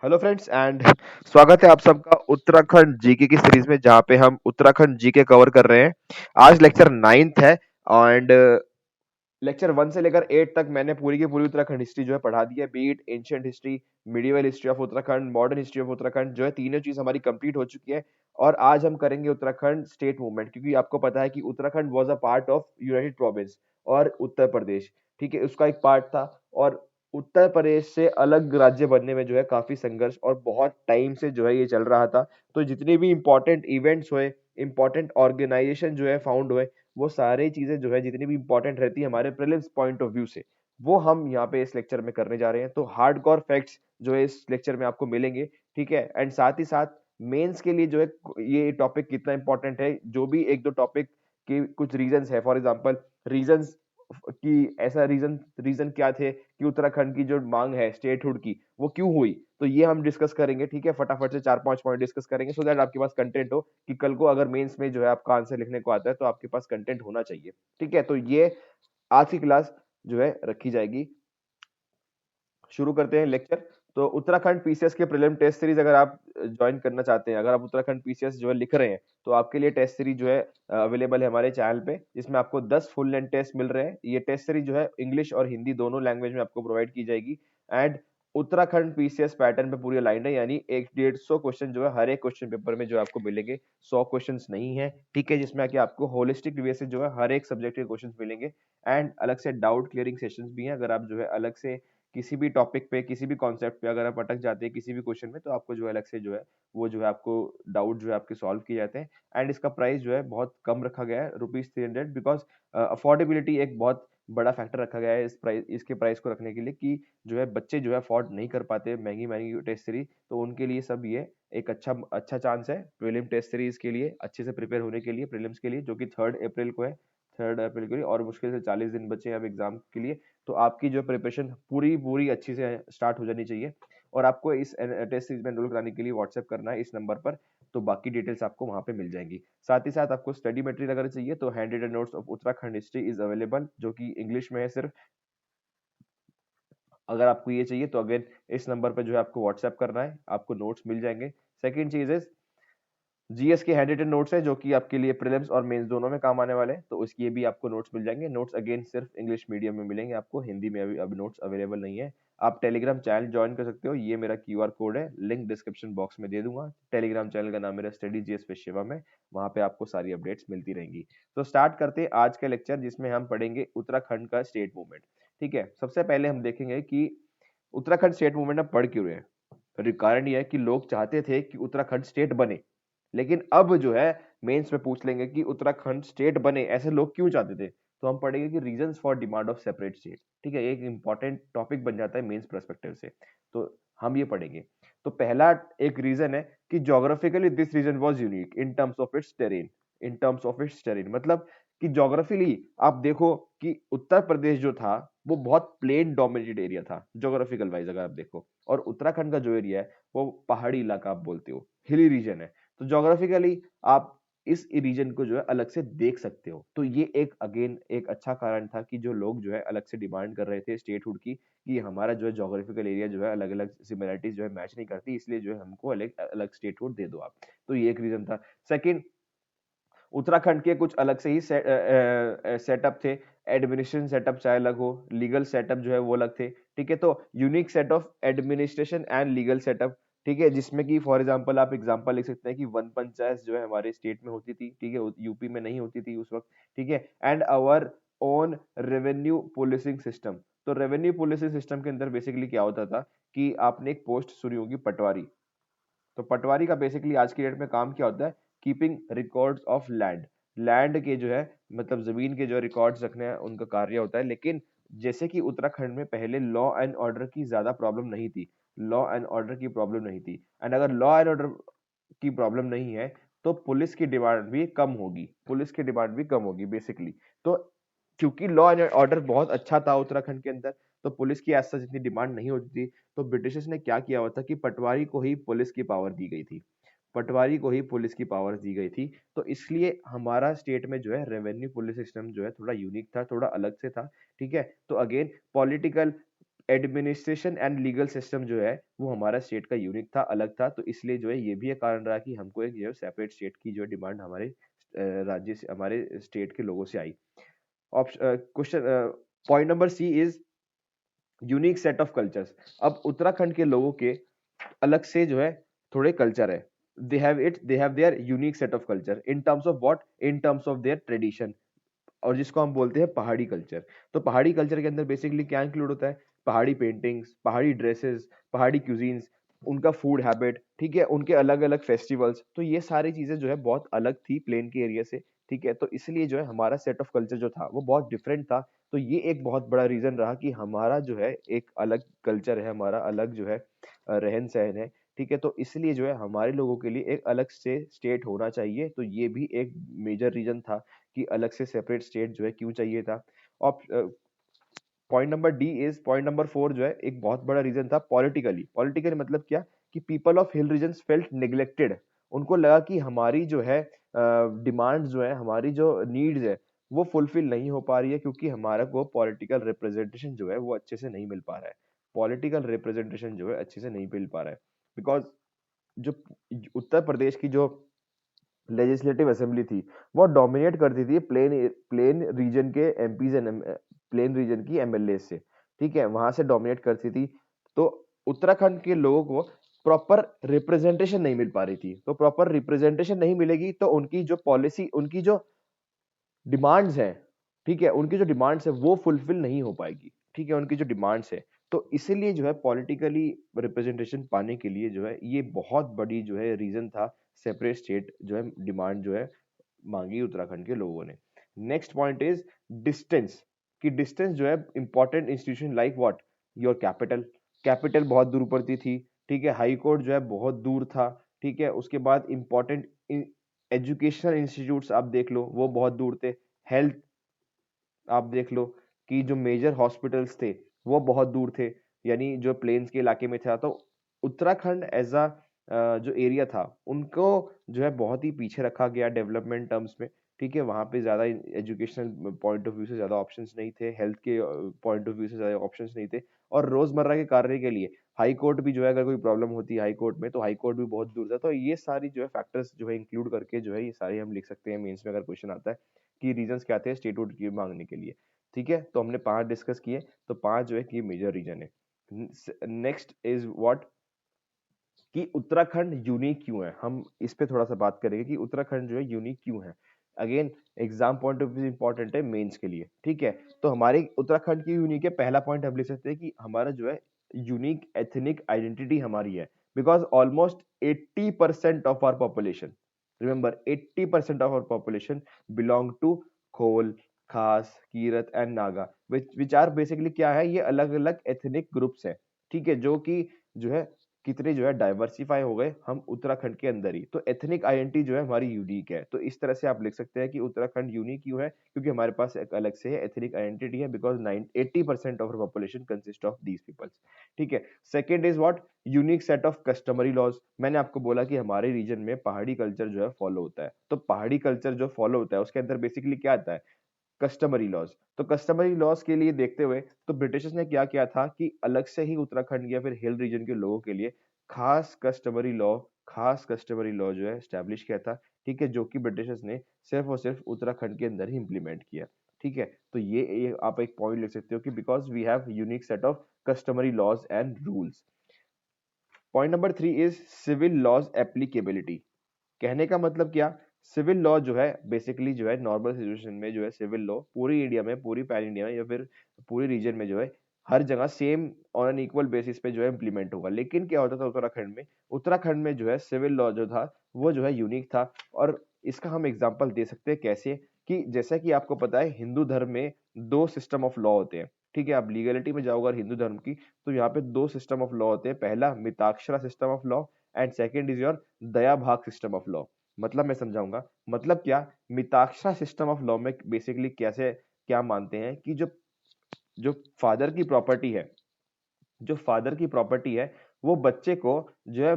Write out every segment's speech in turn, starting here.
Hello friends and स्वागत है आप सबका उत्तराखंड जीके की सीरीज में जहां पे हम उत्तराखंड जीके कवर कर रहे हैं। आज लेक्चर 9th है एंड लेक्चर 1 से लेकर 8 तक मैंने पूरी की पूरी उत्तराखंड हिस्ट्री जो है पढ़ा दी है, B it ancient history, medieval history of Uttarakhand, modern history of Uttarakhand, जो है तीनों चीज हमारी कंप्लीट हो चुकी है। और आज हम करेंगे उत्तराखंड स्टेट मूवमेंट, क्योंकि आपको पता है कि Uttarakhand was a part of United province और उत्तर प्रदेश, ठीक है, उसका एक पार्ट था। और उत्तर प्रदेश से अलग राज्य बनने में जो है काफी संघर्ष और बहुत टाइम से जो है ये चल रहा था। तो जितने भी इंपॉर्टेंट इवेंट्स हुए, इंपॉर्टेंट ऑर्गेनाइजेशन जो है फाउंड हुए, वो सारी चीजें जो है जितनी भी इंपॉर्टेंट रहती है हमारे प्रीलिम्स पॉइंट ऑफ व्यू से, वो हम यहाँ पे इस लेक्चर में करने जा रहे हैं। तो हार्डकोर फैक्ट्स जो है इस लेक्चर में आपको मिलेंगे, ठीक है। एंड साथ ही साथ मेंस के लिए जो है ये टॉपिक कितना इंपॉर्टेंट है, जो भी एक दो टॉपिक के कुछ रीजंस है, फॉर एग्जांपल रीजंस कि ऐसा रीजन रीजन क्या थे कि उत्तराखंड की जो मांग है स्टेटहुड की वो क्यों हुई, तो ये हम डिस्कस करेंगे, ठीक है। फटाफट से 4-5 पॉइंट डिस्कस करेंगे सो दैट आपके पास कंटेंट हो कि कल को अगर मेंस में जो है आपका आंसर लिखने को आता है तो आपके पास कंटेंट होना चाहिए, ठीक है। तो ये आज की क्लास जो है रखी जाएगी। शुरू करते हैं लेक्चर। तो उत्तराखंड पीसीएस के प्रीलिम टेस्ट सीरीज अगर आप ज्वाइन करना चाहते हैं, अगर आप उत्तराखंड पीसीएस जो है लिख रहे हैं, तो आपके लिए टेस्ट सीरीज जो है अवेलेबल है हमारे चैनल पे, जिसमें आपको 10 फुल लेंथ टेस्ट मिल रहे हैं। ये टेस्ट सीरीज जो है इंग्लिश और हिंदी दोनों लैंग्वेज में आपको प्रोवाइड की जाएगी। एंड उत्तराखंड पीसीएस पैटर्न पे पूरी अलाइंड है, यानी एक 150 क्वेश्चन जो है हर एक क्वेश्चन पेपर में जो आपको मिलेंगे। 100 क्वेश्चंस नहीं है, ठीक है, जिसमें आके आपको होलिस्टिक वे से जो है हर एक सब्जेक्ट के क्वेश्चंस मिलेंगे। एंड अलग से डाउट क्लियरिंग सेशंस भी हैं। अगर आप जो है अलग से किसी भी टॉपिक पे, किसी भी कॉन्सेप्ट पे अगर आप अटक जाते हैं किसी भी क्वेश्चन में, तो आपको जो है अलग से जो है वो जो है आपको डाउट जो है आपके सॉल्व किए जाते हैं। एंड इसका प्राइस जो है बहुत कम रखा गया है, ₹300, बिकॉज अफोर्डेबिलिटी एक बहुत बड़ा फैक्टर रखा गया है इसके प्राइस को रखने के लिए, कि जो है बच्चे जो है अफोर्ड नहीं कर पाते महंगी महंगी टेस्ट सीरीज, तो उनके लिए सब ये एक अच्छा अच्छा चांस है प्रीलिम टेस्ट सीरीज के लिए अच्छे से प्रिपेयर होने के लिए, प्रीलिम्स के लिए, जो कि 3 अप्रैल को है। 3 अप्रैल के लिए और मुश्किल से 40 दिन बचे हैं अब एग्जाम के लिए। तो आपकी जो प्रिपरेशन पूरी पूरी अच्छी से स्टार्ट हो जानी चाहिए। और आपको इस टेस्ट सीरीज में एनरोल कराने के लिए व्हाट्सएप करना है इस नंबर पर, तो बाकी डिटेल्स आपको वहां पे मिल जाएंगी। साथ ही साथ आपको स्टडी मटेरियल अगर चाहिए तो hand written notes of Uttarakhand history is available, जो कि इंग्लिश में है सिर्फ। अगर आपको ये चाहिए तो अगेन इस नंबर पर जो है आपको व्हाट्सएप करना है, आपको नोट्स मिल जाएंगे। सेकेंड चीज इज जीएस के हैंड रिटन नोट्स है, जो कि आपके लिए प्रीलिम्स और मेंस दोनों में काम आने वाले हैं, तो उसकी भी आपको नोट्स मिल जाएंगे। नोट्स अगेन सिर्फ इंग्लिश मीडियम में मिलेंगे आपको, हिंदी में अभी नोट्स अवेलेबल नहीं है। आप टेलीग्राम चैनल ज्वाइन कर सकते हो, ये मेरा क्यूआर कोड है, लिंक डिस्क्रिप्शन बॉक्स में दे दूंगा। टेलीग्राम चैनल का नाम मेरा स्टडी जीएस विद शिवम है, वहां पे आपको सारी अपडेट्स मिलती रहेंगी। तो स्टार्ट करते हैं आज का लेक्चर, जिसमें हम पढ़ेंगे उत्तराखंड का स्टेट मूवमेंट, ठीक है। सबसे पहले हम देखेंगे कि उत्तराखंड स्टेट मूवमेंट अब पढ़ क्यों रहे हैं। कारण यह है कि लोग चाहते थे कि उत्तराखंड स्टेट बने, लेकिन अब जो है मेंस में पूछ लेंगे कि उत्तराखंड स्टेट बने, ऐसे लोग क्यों चाहते थे। तो हम पढ़ेंगे कि reasons for demand of separate state, ठीक है, एक इंपॉर्टेंट टॉपिक बन जाता है मेंस पर्सपेक्टिव से, तो हम ये पढ़ेंगे। तो पहला एक रीजन है कि geographically this region was unique in terms of its terrain. In terms of its terrain मतलब कि ज्योग्राफिकली आप देखो कि उत्तर प्रदेश जो था वो बहुत प्लेन डोमिनेटेड एरिया था ज्योग्राफिकल वाइज, अगर आप देखो, और उत्तराखंड का जो एरिया है वो पहाड़ी इलाका आप बोलते हो, हिली रीजन है। तो ज्योग्राफिकली आप इस रीजन को जो है अलग से देख सकते हो। तो ये एक अगेन एक अच्छा कारण था कि जो लोग जो है अलग से डिमांड कर रहे थे स्टेटहुड की, कि हमारा जो है ज्योग्राफिकल एरिया जो है अलग अलग सिमिलरिटीज जो है मैच नहीं करती, इसलिए जो है हमको अलग अलग स्टेटहुड दे दो आप। तो ये एक रीजन था। सेकंड, उत्तराखंड के कुछ अलग से ही सेटअप थे, एडमिनिस्ट्रेशन सेटअप चाहे अलग हो, लीगल सेटअप जो है वो अलग थे, ठीक है। तो unique set of administration and legal setup, ठीक है, जिसमें कि फॉर एग्जांपल आप एग्जांपल लिख सकते हैं कि वन पंचायत जो है हमारे स्टेट में होती थी, ठीक है, यूपी में नहीं होती थी उस वक्त, ठीक है। And our own revenue policing system. तो रेवेन्यू पुलिसिंग सिस्टम के अंदर बेसिकली क्या होता था कि आपने एक पोस्ट सुनी होगी पटवारी। तो पटवारी का बेसिकली आज की डेट में काम क्या होता है, keeping records of land. Land के जो है मतलब जमीन के जो रिकॉर्ड्स रखने हैं उनका कार्य होता है। लेकिन जैसे कि उत्तराखंड में पहले लॉ एंड ऑर्डर की ज्यादा प्रॉब्लम नहीं थी, लॉ एंड ऑर्डर की प्रॉब्लम नहीं थी, एंड अगर लॉ एंड ऑर्डर की प्रॉब्लम नहीं है तो पुलिस की डिमांड भी कम होगी, पुलिस की डिमांड भी कम होगी बेसिकली। तो क्योंकि लॉ एंड ऑर्डर बहुत अच्छा था उत्तराखंड के अंदर, तो पुलिस की ऐसा जितनी डिमांड नहीं होती थी। तो ब्रिटिशर्स ने क्या किया हुआ था कि पटवारी को ही पुलिस की पावर दी गई थी, पटवारी को ही पुलिस की पावर दी गई थी। तो इसलिए हमारा स्टेट में जो है रेवेन्यू पुलिस सिस्टम जो है थोड़ा यूनिक था, थोड़ा अलग से था, ठीक है। तो again political administration and legal system जो है वो हमारा स्टेट का यूनिक था, अलग था, तो इसलिए जो है ये भी एक कारण रहा कि हमको एक जो है सेपरेट स्टेट की जो डिमांड हमारे राज्य से, हमारे स्टेट के लोगों से आई। Option question point number C is unique set of cultures. अब उत्तराखंड के लोगों के अलग से जो है थोड़े कल्चर है, they have their unique set of culture in terms of what, in terms of their tradition, और जिसको हम बोलते हैं पहाड़ी कल्चर। तो पहाड़ी कल्चर के अंदर बेसिकली क्या इंक्लूड होता है, पहाड़ी पेंटिंग्स, पहाड़ी ड्रेसेस, पहाड़ी क्यूजीन्स, उनका फूड हैबिट, ठीक है, उनके अलग अलग फेस्टिवल्स, तो ये सारी चीजें जो है बहुत अलग थी प्लेन के एरिया से, ठीक है, तो इसलिए जो है हमारा सेट ऑफ कल्चर जो था वो बहुत डिफरेंट था। तो ये एक बहुत बड़ा रीजन रहा कि हमारा जो है एक अलग कल्चर है, हमारा अलग जो है रहन सहन है, ठीक है, तो इसलिए जो है हमारे लोगों के लिए एक अलग से स्टेट होना चाहिए। तो ये भी एक मेजर रीजन था कि अलग से सेपरेट स्टेट जो है क्यों चाहिए था। और point number D is, point number 4 जो है एक बहुत बड़ा रीजन था पॉलिटिकली। पॉलिटिकली मतलब क्या, कि people of hill region felt neglected, उनको लगा कि हमारी जो है डिमांड जो है, हमारी जो नीड्स है वो फुलफिल नहीं हो पा रही है, क्योंकि हमारा को पॉलिटिकल रिप्रेजेंटेशन जो है वो अच्छे से नहीं मिल पा रहा है, पॉलिटिकल रिप्रेजेंटेशन जो है अच्छे से नहीं मिल पा रहा है, बिकॉज जो उत्तर प्रदेश की जो लेजिस्लेटिव असेंबली थी वो डोमिनेट करती थी प्लेन प्लेन रीजन के एमपीज एंड प्लेन रीजन की एमएलए से, ठीक है, वहां से डोमिनेट करती थी। तो उत्तराखंड के लोगों को प्रॉपर रिप्रेजेंटेशन नहीं मिल पा रही थी, तो प्रॉपर रिप्रेजेंटेशन नहीं मिलेगी तो उनकी जो पॉलिसी, उनकी जो डिमांड्स हैं, ठीक है, उनकी जो डिमांड्स है वो फुलफिल नहीं हो पाएगी, ठीक है, उनकी जो डिमांड्स है, तो इसीलिए जो है पॉलिटिकली रिप्रेजेंटेशन पाने के लिए जो है ये बहुत बड़ी जो है रीजन था, सेपरेट स्टेट जो है डिमांड जो है मांगी उत्तराखंड के लोगों ने। नेक्स्ट पॉइंट इज डिस्टेंस, कि डिस्टेंस जो है important institution like what, your capital, capital बहुत दूर पड़ती थी, ठीक है, हाई कोर्ट जो है बहुत दूर था, ठीक है, उसके बाद इंपॉर्टेंट एजुकेशनल इंस्टीट्यूट्स आप देख लो वो बहुत दूर थे, हेल्थ आप देख लो कि जो मेजर हॉस्पिटल्स थे वो बहुत दूर थे, यानी जो प्लेन्स के इलाके में था, तो उत्तराखंड एज अ जो एरिया था उनको जो है बहुत ही पीछे रखा गया डेवलपमेंट टर्म्स में, ठीक है, वहाँ पे ज़्यादा एजुकेशनल पॉइंट ऑफ व्यू से ज़्यादा ऑप्शंस नहीं थे, हेल्थ के पॉइंट ऑफ व्यू से ज़्यादा ऑप्शंस नहीं थे, और रोज़मर्रा के कार्य के लिए हाई कोर्ट भी जो है, अगर कोई प्रॉब्लम होती है हाई कोर्ट में तो हाई कोर्ट भी बहुत दूर था। तो ये सारी जो है फैक्टर्स जो है इंक्लूड करके जो है ये सारे हम लिख सकते हैं मेंस में अगर क्वेश्चन आता है कि रीजंस क्या थे स्टेटहुड की मांगने के लिए, ठीक है, तो हमने 5 डिस्कस किए, तो 5 जो है कि मेजर रीजन है। नेक्स्ट इज व्हाट, कि उत्तराखंड यूनिक क्यों है, हम इस पे थोड़ा सा बात करेंगे कि उत्तराखंड जो है यूनिक क्यों है। Again exam point of view important है मेंस के लिए, ठीक है, तो हमारे उत्तराखंड की यूनिक है, पहला पॉइंट हम ले सकते हैं कि हमारा जो है यूनिक एथनिक आइडेंटिटी हमारी है, because almost 80% of our population, remember 80% of our population belong to Khol, Khas, Kirat and Naga, which are basically क्या है, ये अलग अलग एथनिक ग्रुप्स है, ठीक है, जो कि जो है कितने जो है डाइवर्सिफाई हो गए हम उत्तराखंड के अंदर ही, तो एथनिक आइडेंटिटी जो है हमारी यूनिक है। तो इस तरह से आप लिख सकते हैं कि उत्तराखंड यूनिक क्यों है, क्योंकि हमारे पास एक अलग से एथनिक आइडेंटिटी है, because 80% of population consist of these peoples, ठीक है। Second is what, unique set of customary laws, मैंने आपको बोला कि हमारे रीजन में पहाड़ी कल्चर जो है फॉलो होता है, तो पहाड़ी कल्चर जो फॉलो होता है उसके अंदर बेसिकली क्या आता है, कस्टमरी लॉज। तो कस्टमरी लॉज के लिए देखते हुए तो ब्रिटिशर्स ने क्या किया था कि अलग से ही उत्तराखंड या फिर हिल रीजन के लोगों के लिए खास कस्टमरी लॉ, खास कस्टमरी लॉ जो है स्टैब्लिश किया था, ठीक है, जो कि ब्रिटिशर्स ने सिर्फ और सिर्फ उत्तराखंड के अंदर ही इंप्लीमेंट किया, ठीक है, तो ये आप एक पॉइंट लिख सकते हो कि because we have unique set of customary laws and rules. Point number 3 is civil laws applicability, कहने का मतलब क्या, सिविल लॉ जो है बेसिकली जो है नॉर्मल सिचुएशन में जो है सिविल लॉ पूरी इंडिया में, पूरी पैन इंडिया में या फिर पूरी रीजन में जो है हर जगह same on an equal basis पे जो है इंप्लीमेंट होगा, लेकिन क्या होता था उत्तराखंड में, उत्तराखंड में जो है सिविल लॉ जो था वो जो है यूनिक था। और इसका हम एग्जांपल दे सकते हैं कैसे, कि जैसा कि आपको पता है हिंदू धर्म में 2 सिस्टम ऑफ लॉ होते हैं, ठीक है, आप लीगलिटी में जाओगे अगर हिंदू धर्म की, तो यहाँ पे 2 सिस्टम ऑफ लॉ होते हैं, पहला Mitakshara system of law and second is your Dayabhaga system of law. मतलब मैं समझाऊंगा, मतलब क्या, मिताक्षरा सिस्टम ऑफ लॉ में बेसिकली कैसे क्या मानते हैं कि जो जो फादर की प्रॉपर्टी है, जो फादर की प्रॉपर्टी है वो बच्चे को जो है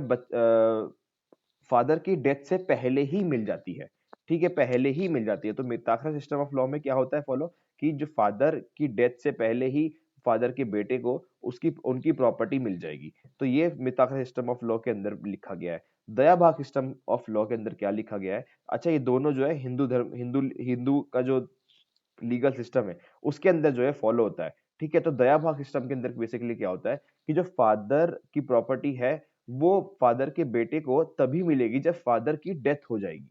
फादर की डेथ से पहले ही मिल जाती है, ठीक है, पहले ही मिल जाती है। तो मिताक्षरा सिस्टम ऑफ लॉ में क्या होता है फॉलो, कि जो फादर की डेथ से पहले ही फादर के बेटे को उसकी उनकी प्रॉपर्टी मिल जाएगी। तो ये मिताक्षरा सिस्टम ऑफ लॉ के अंदर लिखा गया है। दया भाग सिस्टम ऑफ लॉ के अंदर क्या लिखा गया है? अच्छा, ये दोनों जो है हिंदू धर्म, हिंदू हिंदू का जो लीगल सिस्टम है उसके अंदर जो है फॉलो होता है। ठीक है, तो दया भाग सिस्टम के अंदर बेसिकली क्या होता है कि जो फादर की प्रॉपर्टी है वो फादर के बेटे को तभी मिलेगी जब फादर की डेथ हो जाएगी।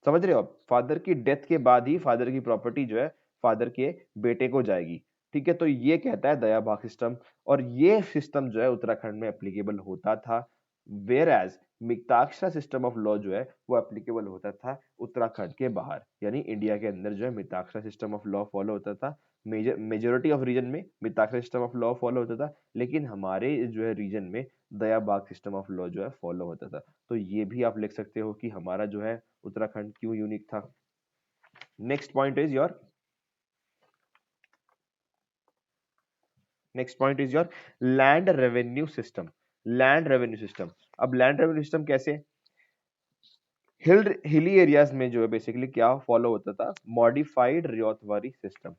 समझ रहे हो आप? फादर की डेथ के बाद ही फादर की प्रॉपर्टी जो है फादर के बेटे को जाएगी। ठीक है, तो ये कहता है दया भाग सिस्टम, और ये सिस्टम जो है उत्तराखंड में एप्लीकेबल होता था। Whereas Mitakshara system of law जो है वो एप्लीकेबल होता था उत्तराखंड के बाहर, यानी इंडिया के अंदर जो है Mitakshara system of law follow होता था। मेजोरिटी ऑफ रीजन में Mitakshara system of law follow होता था, लेकिन हमारे जो है रीजन में दया भाग सिस्टम ऑफ लॉ जो है फॉलो होता था। तो ये भी आप लिख सकते हो कि हमारा जो है उत्तराखंड क्यों यूनिक था। Next point is your next point is your land revenue system. Land revenue system, अब लैंड रेवेन्यू सिस्टम कैसे? हिली एरियाज में जो है बेसिकली क्या फॉलो होता था? Modified Ryotwari system.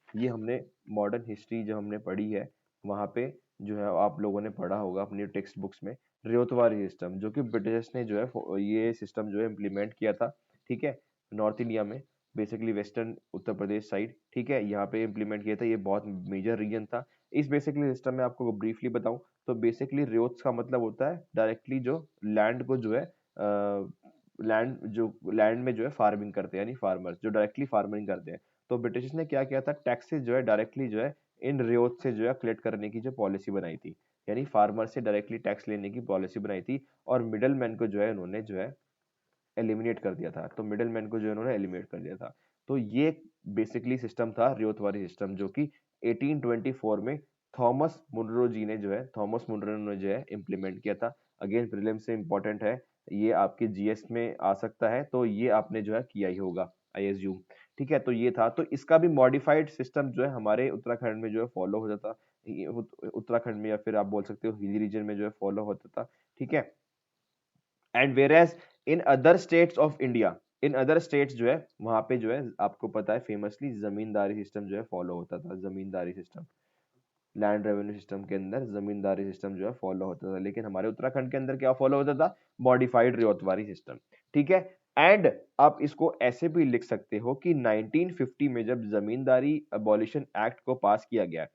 ये हमने मॉडर्न हिस्ट्री जो हमने पढ़ी है वहां पे जो है आप लोगों ने पढ़ा होगा अपनी टेक्स्ट बुक्स में, रियोतवारी सिस्टम, जो कि ब्रिटिशर्स ने जो है ये सिस्टम जो है इम्प्लीमेंट किया था। ठीक है, नॉर्थ इंडिया में, basically western Uttar Pradesh side. ठीक है, यहाँ पे इम्प्लीमेंट किया था, ये बहुत मेजर रीजन था। इस बेसिकली सिस्टम में आपको ब्रीफली बताऊं तो बेसिकली रियोत्स का मतलब होता है डायरेक्टली जो लैंड को जो है लैंड में जो है फार्मिंग करते हैं, यानी फार्मर्स जो डायरेक्टली फार्मिंग करते हैं। तो ब्रिटिश ने क्या किया था, टैक्सेस जो है डायरेक्टली जो है इन रियोत से जो है कलेक्ट करने की जो पॉलिसी बनाई थी, यानी फार्मर से डायरेक्टली टैक्स लेने की पॉलिसी बनाई थी, और मिडल मैन को जो है उन्होंने जो है एलिमिनेट कर दिया था। तो मिडल मैन को जो है उन्होंने एलिमिनेट कर दिया था। तो ये बेसिकली सिस्टम था रियोतवारी सिस्टम, जो कि 1824 में थॉमस मुनरो जी ने जो है थॉमस मुनरो ने जो है इम्प्लीमेंट किया था। अगेन प्रीलिम से इंपॉर्टेंट है, ये आपके जीएस में आ सकता है, तो ये आपने जो है किया ही होगा आई एज्यूम। ठीक है, तो ये था, तो इसका भी मॉडिफाइड सिस्टम जो है हमारे उत्तराखंड में जो है फॉलो होता था। उत्तराखंड में, या फिर आप बोल सकते हो हिली रीजन में जो है फॉलो होता था। ठीक है, and whereas in other states of India, in other states जो है वहां पे जो है आपको पता है फेमसली जमींदारी सिस्टम जो है फॉलो होता था। जमींदारी सिस्टम, लैंड रेवेन्यू सिस्टम के अंदर जमींदारी सिस्टम जो है फॉलो होता था, लेकिन हमारे उत्तराखंड के अंदर क्या फॉलो होता था? Modified Ryotwari system. ठीक है, एंड आप इसको ऐसे भी लिख सकते हो कि 1950 में जब जमींदारी अबॉलिशन एक्ट को पास किया गया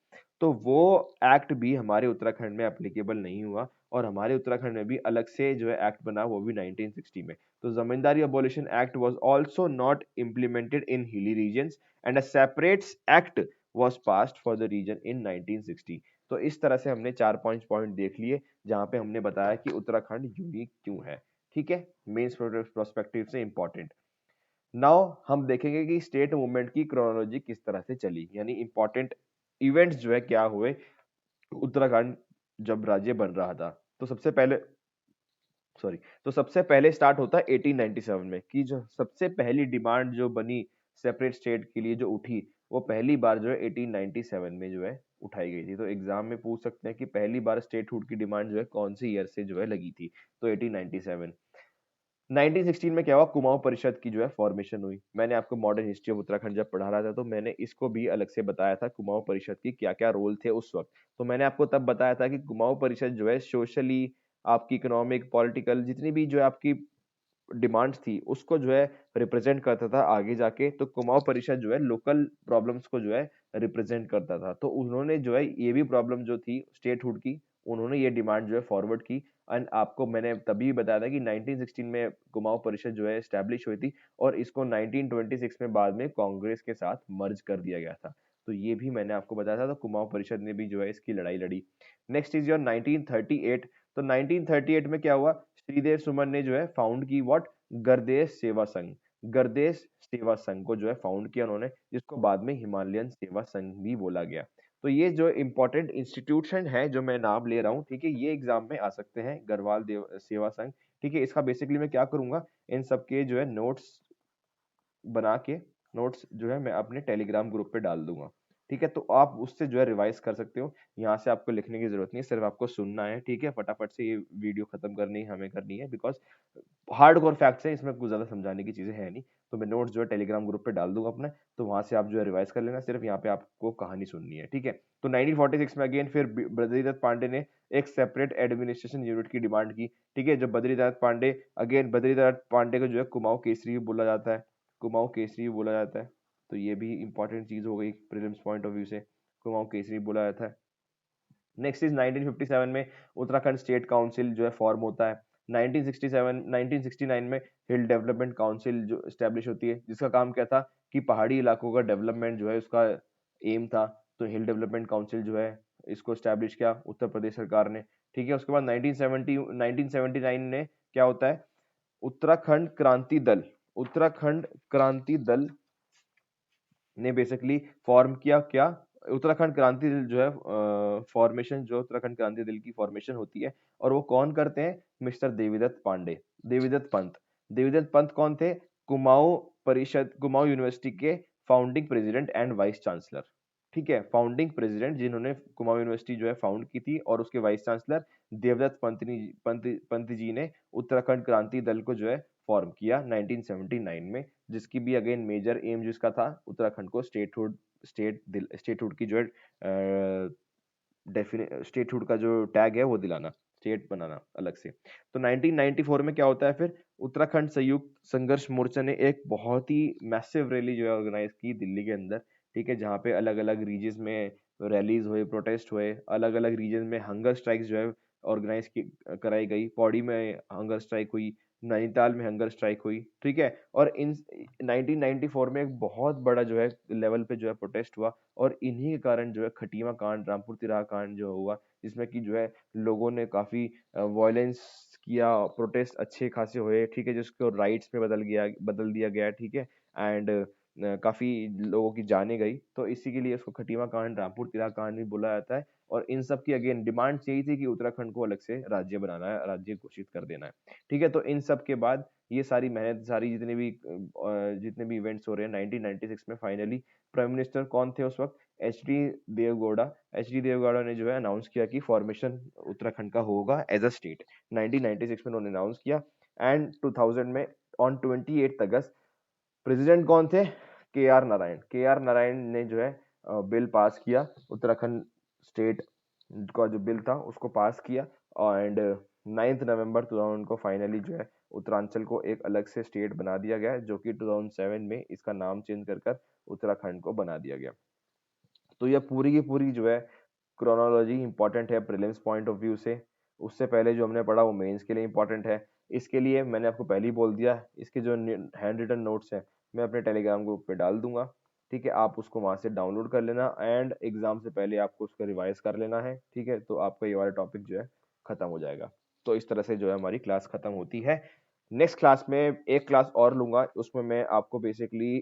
तो वो एक्ट भी हमारे उत्तराखंड में एप्लीकेबल नहीं हुआ, और हमारे उत्तराखंड में भी अलग से जो है एक्ट बना, वो भी 1960 में। तो zamindari abolition act was also not implemented in hilly regions, and a separate act was passed for the region in 1960। तो इस तरह से हमने 4 5 पॉइंट देख लिए जहां पे हमने बताया कि उत्तराखंड यूनिक क्यों है। ठीक है, मेंस प्रोस्पेक्टिव से इंपॉर्टेंट। नाउ हम देखेंगे कि स्टेट मूवमेंट की क्रोनोलॉजी किस तरह से चली, यानी इंपॉर्टेंट इवेंट्स जो है क्या हुए उत्तराखंड जब राज्य बन रहा था। तो सबसे पहले सॉरी तो सबसे पहले स्टार्ट होता है 1897 में, कि जो सबसे पहली डिमांड जो बनी सेपरेट स्टेट के लिए जो उठी, वो पहली बार जो है 1897 में जो है उठाई गई थी। तो एग्जाम में पूछ सकते हैं कि पहली बार स्टेटहुड की डिमांड जो है कौन से ईयर से जो है लगी थी? तो 1897। 1916 में क्या हुआ? कुमाऊं परिषद की जो है फॉर्मेशन हुई। मैंने आपको मॉडर्न हिस्ट्री ऑफ उत्तराखंड जब पढ़ा रहा था तो मैंने इसको भी अलग से बताया था, कुमाऊं परिषद की क्या क्या रोल थे उस वक्त। तो मैंने आपको तब बताया था कि कुमाऊं परिषद जो है सोशली, आपकी इकोनॉमिक, पॉलिटिकल, जितनी भी जो है आपकी डिमांड्स थी उसको जो है रिप्रेजेंट करता था आगे जाके। तो कुमाऊं परिषद जो है लोकल प्रॉब्लम्स को जो है रिप्रेजेंट करता था। तो उन्होंने जो है ये भी प्रॉब्लम जो थी स्टेटहुड की, उन्होंने ये डिमांड जो है फॉरवर्ड की। एंड आपको मैंने तभी बताया था कि 1916 में कुमाऊं परिषद जो है एस्टेब्लिश हुई थी, और इसको 1926 में बाद में कांग्रेस के साथ मर्ज कर दिया गया था। तो ये भी मैंने आपको बताया था, तो कुमाऊं परिषद ने भी जो है इसकी लड़ाई लड़ी। Next is your 1938। तो 1938 में क्या हुआ? श्रीदेव सुमन ने जो है फाउंड की व्हाट? गरदेश सेवा संघ। गरदेश सेवा संघ को जो है फाउंड किया उन्होंने, जिसको बाद में हिमालयन सेवा संघ भी बोला गया। तो ये जो इंपॉर्टेंट इंस्टीट्यूशन है जो मैं नाम ले रहा हूँ, ठीक है, ये एग्जाम में आ सकते हैं, गढ़वाल देव सेवा संघ। ठीक है, इसका बेसिकली मैं क्या करूंगा, इन सबके जो है नोट्स बना के, नोट्स जो है मैं अपने टेलीग्राम ग्रुप पे डाल दूंगा। ठीक है, तो आप उससे जो है रिवाइज कर सकते हो। यहाँ से आपको लिखने की जरूरत नहीं है, सिर्फ आपको सुनना है। ठीक है, फटाफट से ये वीडियो खत्म करनी है, हमें करनी है, बिकॉज हार्डकोर फैक्ट्स है, इसमें कुछ ज्यादा समझाने की चीजें है नहीं। तो मैं नोट्स जो है टेलीग्राम ग्रुप पे डाल दूंगा अपने, तो वहां से आप जो है रिवाइज कर लेना, सिर्फ यहाँ पे आपको कहानी सुननी है। ठीक है, तो 1946 में अगेन फिर बद्रीदत्त पांडे ने एक सेपरेट एडमिनिस्ट्रेशन यूनिट की डिमांड की। ठीक है, जो बद्रीदत्त पांडे, अगेन बद्रीदत्त पांडे को जो है कुमाऊं केसरी भी बोला जाता है, कुमाऊं केसरी भी बोला जाता है। तो ये भी इंपॉर्टेंट चीज हो गई प्रीलिम्स पॉइंट ऑफ व्यू से, कुमाऊं केसरी बोला जाता है। नेक्स्ट इज 1957 में उत्तराखंड स्टेट काउंसिल जो है फॉर्म होता है। 1967 1969 में हिल डेवलपमेंट काउंसिल जो स्टैब्लिश होती है, जिसका काम क्या था कि पहाड़ी इलाकों का डेवलपमेंट जो है उसका एम था। तो हिल डेवलपमेंट काउंसिल जो है इसको स्टैब्लिश किया उत्तर प्रदेश सरकार ने। ठीक है, उसके बाद 1979 में क्या होता है, उत्तराखंड क्रांति दल, उत्तराखंड क्रांति दल ने बेसिकली फॉर्म किया क्या, उत्तराखंड क्रांति दल जो है फॉर्मेशन, जो उत्तराखंड क्रांति दल की फॉर्मेशन होती है, और वो कौन करते हैं, मिस्टर देवीदत्त पांडे, देवीदत्त पंत। देवीदत्त पंत कौन थे, कुमाऊं परिषद, कुमाऊं यूनिवर्सिटी के founding president and vice chancellor. ठीक है, फाउंडिंग प्रेसिडेंट जिन्होंने कुमाऊं यूनिवर्सिटी जो है फाउंड की थी, और उसके वाइस चांसलर देवदत्त पंत जी ने उत्तराखंड क्रांति दल को जो है फॉर्म किया 1979 में, जिसकी भी अगेन मेजर एम जिसका था उत्तराखंड को स्टेटहुड की जो है स्टेटहुड का जो टैग है वो दिलाना, स्टेट बनाना अलग से। तो 1994 में क्या होता है फिर, उत्तराखंड संयुक्त संघर्ष मोर्चा ने एक बहुत ही मैसिव रैली जो है ऑर्गेनाइज की दिल्ली के अंदर। ठीक है, जहाँ पे अलग अलग रीजन में रैलीज हुए, प्रोटेस्ट हुए, अलग अलग रीजन में हंगर स्ट्राइक्स जो है ऑर्गेनाइज कराई गई। पौड़ी में हंगर स्ट्राइक हुई, नैनीताल में हंगर स्ट्राइक हुई। ठीक है, और इन 1994 में एक बहुत बड़ा जो है लेवल पे जो है प्रोटेस्ट हुआ, और इन्हीं के कारण जो है खटीमा कांड, रामपुर तिराहा कांड जो हुआ, जिसमें कि जो है लोगों ने काफी वायलेंस किया, प्रोटेस्ट अच्छे खासे हुए। ठीक है, जिसको राइट्स में बदल दिया गया। ठीक है, एंड काफी लोगों की जाने गई, तो इसी के लिए इसको खटीमा कांड, रामपुर तिराहा कांड भी बोला जाता है। और इन सब की अगेन डिमांड यही थी कि उत्तराखंड को अलग से राज्य बनाना है, राज्य घोषित कर देना है। ठीक है, तो इन सब के बाद ये सारी मेहनत, सारी जितने भी इवेंट्स हो रहे हैं, 1996 में फाइनली प्राइम मिनिस्टर कौन थे उस वक्त, देवगौड़ा एच डी देवगौड़ा ने जो है अनाउंस किया कि फॉर्मेशन उत्तराखंड का होगा एज अ स्टेट। 1996 में उन्होंने अनाउंस किया, एंड 2000 में ऑन 28 अगस्त प्रेसिडेंट कौन थे, के आर नारायण ने जो है बिल पास किया, उत्तराखंड स्टेट का जो बिल था उसको पास किया, एंड 9 नवंबर 2000 को फाइनली जो है उत्तरांचल को एक अलग से स्टेट बना दिया गया, जो कि 2007 में इसका नाम चेंज कर उत्तराखंड को बना दिया गया। तो यह पूरी की पूरी जो है क्रोनोलॉजी इंपॉर्टेंट है प्रीलिम्स पॉइंट ऑफ व्यू से। उससे पहले जो हमने पढ़ा वो मेंस के लिए इंपॉर्टेंट है। इसके लिए मैंने आपको पहले ही बोल दिया, इसके जो हैंड रिटन नोट्स हैं मैं अपने टेलीग्राम ग्रुप पे डाल दूंगा। ठीक है, आप उसको वहां से डाउनलोड कर लेना, एंड एग्जाम से पहले आपको उसका रिवाइज कर लेना है। ठीक है, तो आपका ये वाला टॉपिक जो है खत्म हो जाएगा। तो इस तरह से जो है हमारी क्लास खत्म होती है। नेक्स्ट क्लास में एक क्लास और लूंगा, उसमें मैं आपको बेसिकली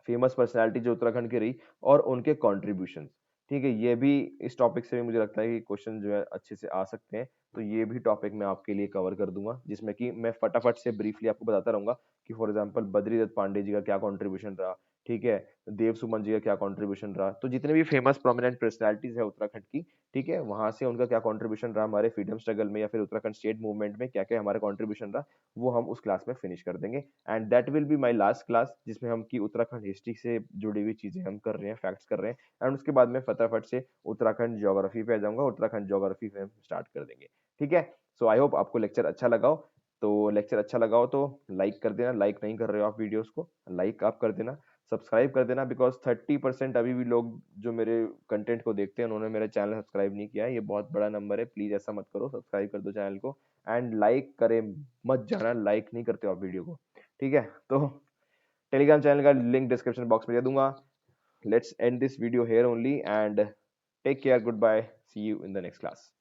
फेमस पर्सनालिटी जो उत्तराखंड की रही और उनके कॉन्ट्रीब्यूशन। ठीक है, ये भी इस टॉपिक से भी मुझे लगता है कि क्वेश्चन जो है अच्छे से आ सकते हैं, तो ये भी टॉपिक मैं आपके लिए कवर कर दूंगा, जिसमें कि मैं फटाफट से ब्रीफली आपको बताता रहूंगा कि फॉर एग्जांपल बद्रीदत्त पांडे जी का क्या कॉन्ट्रीब्यूशन रहा। ठीक है, देव सुमन जी का क्या कॉन्ट्रीब्यूशन रहा, तो जितने भी फेमस प्रोमिनेंट पर्सनैलिटीज है उत्तराखंड की, ठीक है, वहां से उनका क्या कॉन्ट्रीब्यूशन रहा हमारे फ्रीडम स्ट्रगल में, या फिर उत्तराखंड स्टेट मूवमेंट में क्या क्या हमारा कॉन्ट्रीब्यूशन रहा, वो हम उस क्लास में फिनिश कर देंगे। And that will be my last class, जिसमें हम की उत्तराखंड हिस्ट्री से जुड़ी हुई चीजें हम कर रहे हैं, फैक्ट्स कर रहे हैं, एंड उसके बाद में फटाफट से उत्तराखंड ज्योग्राफी पे आ जाऊंगा, उत्तराखंड ज्योग्राफी पे हम स्टार्ट कर देंगे। ठीक है, सो आई होप आपको लेक्चर अच्छा लगा हो। तो लेक्चर अच्छा लगा हो तो लाइक कर देना, लाइक नहीं कर रहे हो आप वीडियोस को, लाइक आप कर देना, सब्सक्राइब कर देना, बिकॉज 30% अभी भी लोग जो मेरे कंटेंट को देखते हैं उन्होंने मेरा चैनल सब्सक्राइब नहीं किया है, ये बहुत बड़ा नंबर है, प्लीज ऐसा मत करो, सब्सक्राइब कर दो चैनल को, एंड लाइक करे मत जाना, लाइक नहीं करते हो आप वीडियो को। ठीक है, तो टेलीग्राम चैनल का लिंक डिस्क्रिप्शन बॉक्स में दे दूंगा। Let's end this video here only, and take care, goodbye, see you in the next class.